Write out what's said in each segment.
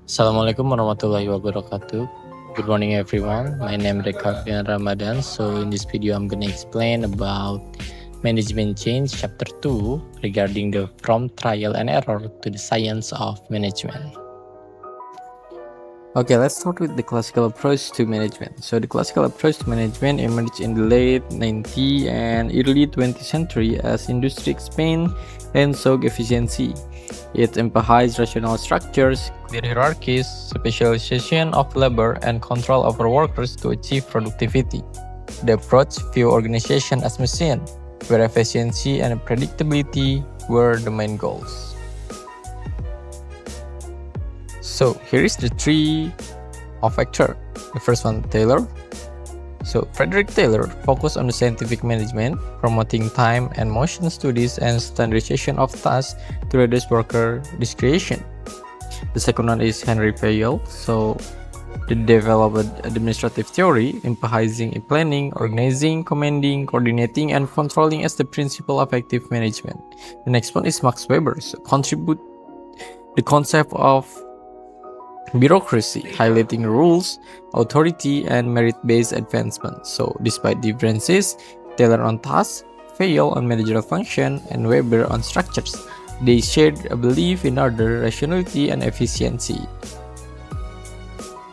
Assalamualaikum warahmatullahi wabarakatuh. Good morning everyone. My name is Rekavian Ramadan. So in this video I'm gonna explain about management change chapter 2 regarding the from trial and error to the science of management. Okay, let's start with the classical approach to management. So the classical approach to management emerged in the late 19th and early 20th century as industry expanded and sought efficiency. It emphasized rational structures, clear hierarchies, specialization of labor, and control over workers to achieve productivity. The approach viewed organization as machine, where efficiency and predictability were the main goals. So here is the tree of actor. The first one, Taylor. So Frederick Taylor focused on the scientific management, promoting time and motion studies and standardization of tasks to reduce worker discretion. The second one is Henry Fayol. So they developed administrative theory, emphasizing planning, organizing, commanding, coordinating, and controlling as the principle of effective management. The next one is Max Weber. So contribute the concept of bureaucracy, highlighting rules, authority, and merit-based advancement. So, despite differences, Taylor on tasks, Fayol on managerial function, and Weber on structures. They shared a belief in order, rationality, and efficiency.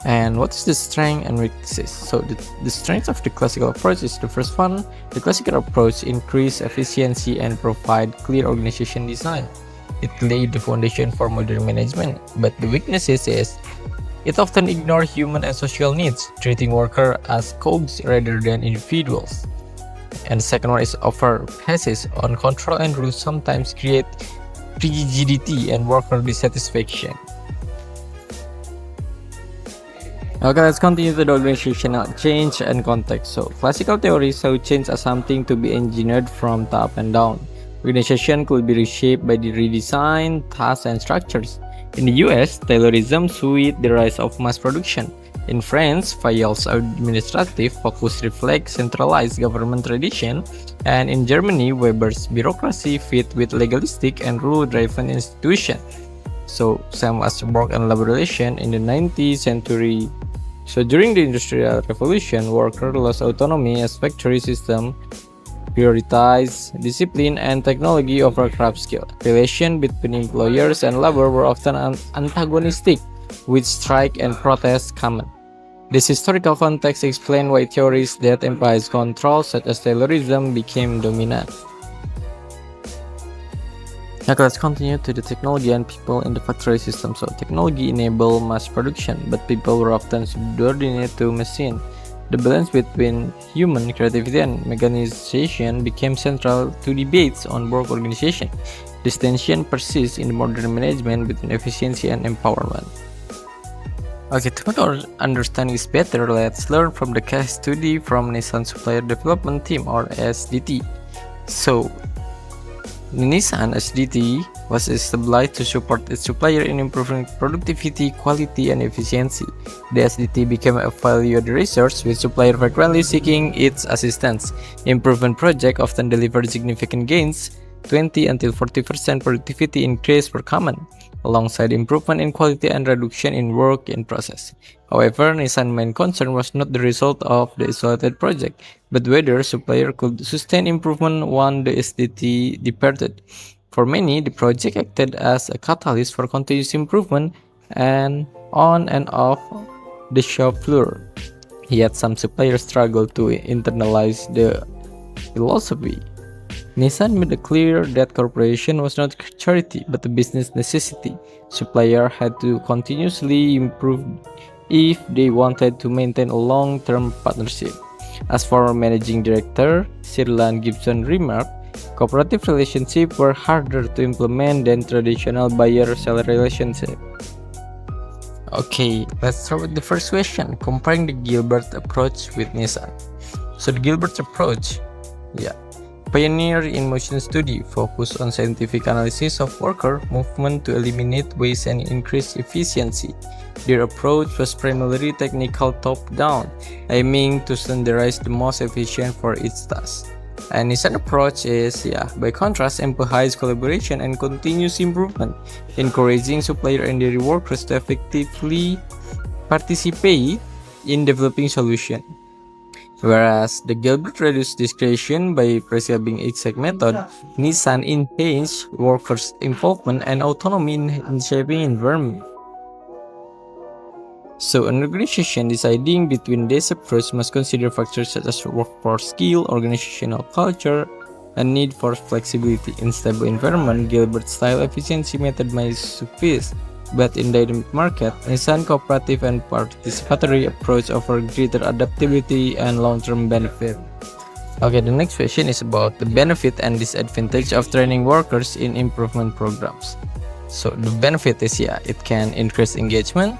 And what is the strength and weaknesses? So, the strength of the classical approach is the first one. The classical approach increase efficiency and provide clear organization design. It laid the foundation for modern management, but the weaknesses is it often ignores human and social needs, treating workers as cogs rather than individuals. And the second one is overemphasis on control and rules sometimes create rigidity and worker dissatisfaction. Okay, let's continue to the organizational change and context. So, classical theory saw change as something to be engineered from top and down. Organization could be reshaped by the redesign, tasks, and structures. In the US, Taylorism sued the rise of mass production. In France, Fayol's administrative focus reflects centralized government tradition, and in Germany, Weber's bureaucracy fit with legalistic and rule-driven institutions. So, same as work and labor relation in the 19th century. So, during the Industrial Revolution, workers lost autonomy as factory system prioritize discipline and technology over craft skill. Relations between employers and labor were often antagonistic, with strike and protest common. This historical context explains why theories that emphasize control, such as Taylorism, became dominant. Now let's continue to the technology and people in the factory system. So technology enabled mass production, but people were often subordinate to machine. The balance between human creativity and mechanization became central to debates on work organization. This tension persists in modern management between efficiency and empowerment. Okay, to make our understanding this better, let's learn from the case study from Nissan Supplier Development Team, or SDT. So, Nissan SDT was established to support its supplier in improving productivity, quality, and efficiency. The SDT became a valued resource, with suppliers frequently seeking its assistance. Improvement projects often delivered significant gains. 20 until 40% productivity increase were common, alongside improvement in quality and reduction in work in process. However, Nissan's main concern was not the result of the isolated project, but whether supplier could sustain improvement once the SDT departed. For many, the project acted as a catalyst for continuous improvement and on and off the shop floor. Yet some suppliers struggled to internalize the philosophy. Nissan made it clear that cooperation was not charity but a business necessity. Suppliers had to continuously improve if they wanted to maintain a long-term partnership. As for managing director, Sirlan Gibson remarked, cooperative relationships were harder to implement than traditional buyer-seller relationships. Okay, let's start with the first question, comparing the Gilbert approach with Nissan. So the Gilbert approach, pioneer in motion study, focused on scientific analysis of worker movement to eliminate waste and increase efficiency. Their approach was primarily technical top-down, aiming to standardize the most efficient for each task. And his approach is, by contrast, emphasize collaboration and continuous improvement, encouraging supplier and their workers to effectively participate in developing solution. Whereas the Gilbert reduced discretion by prescribing exact method, Nissan enhanced workers' involvement and autonomy in shaping environment. So an organization deciding between this approach must consider factors such as workforce skill, organizational culture, and need for flexibility. In stable environment, Gilbert-style efficiency method may suffice, but in dynamic market, Nissan cooperative and participatory approach offer greater adaptability and long-term benefit. Okay, the next question is about the benefit and disadvantage of training workers in improvement programs. So the benefit is, it can increase engagement,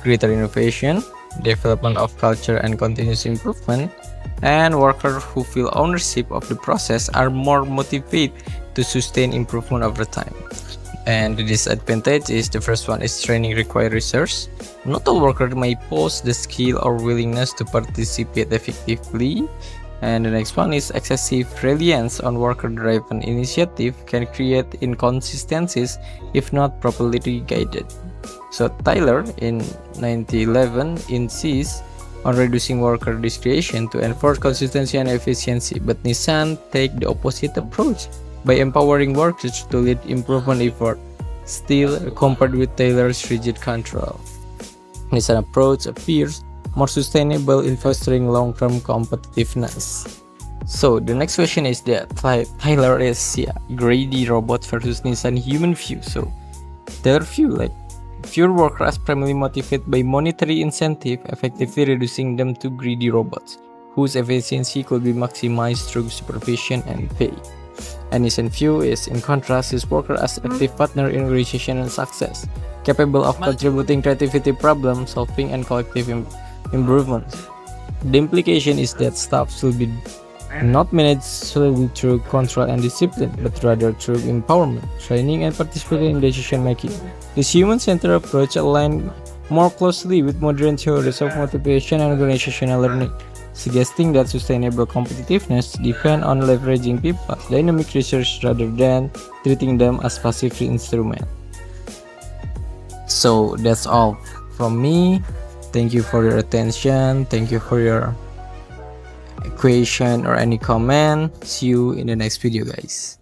greater innovation, development of culture and continuous improvement, and workers who feel ownership of the process are more motivated to sustain improvement over time. And the disadvantage is the first one is training require resource. Not all workers may possess the skill or willingness to participate effectively. And the next one is excessive reliance on worker-driven initiative can create inconsistencies if not properly guided. So Tyler in 1911 insists on reducing worker discretion to enforce consistency and efficiency, but Nissan take the opposite approach by empowering workers to lead improvement effort, still compared with Taylor's rigid control. Nissan approach appears more sustainable in fostering long-term competitiveness. So the next question is that Tyler is greedy robot versus Nissan human view. So their view fewer workers primarily motivated by monetary incentive, effectively reducing them to greedy robots, whose efficiency could be maximized through supervision and pay. And Nissan view is, in contrast, his worker as active partner in organizational success, capable of contributing creativity, problem solving, and collective improvement. The implication is that staff should be not managed solely through control and discipline, but rather through empowerment, training, and participation in decision making. This human-centered approach aligns more closely with modern theories of motivation and organizational learning, suggesting that sustainable competitiveness depends on leveraging people's dynamic research rather than treating them as passive instruments. So that's all from me. Thank you for your attention. Thank you for your question or any comment. See you in the next video, guys.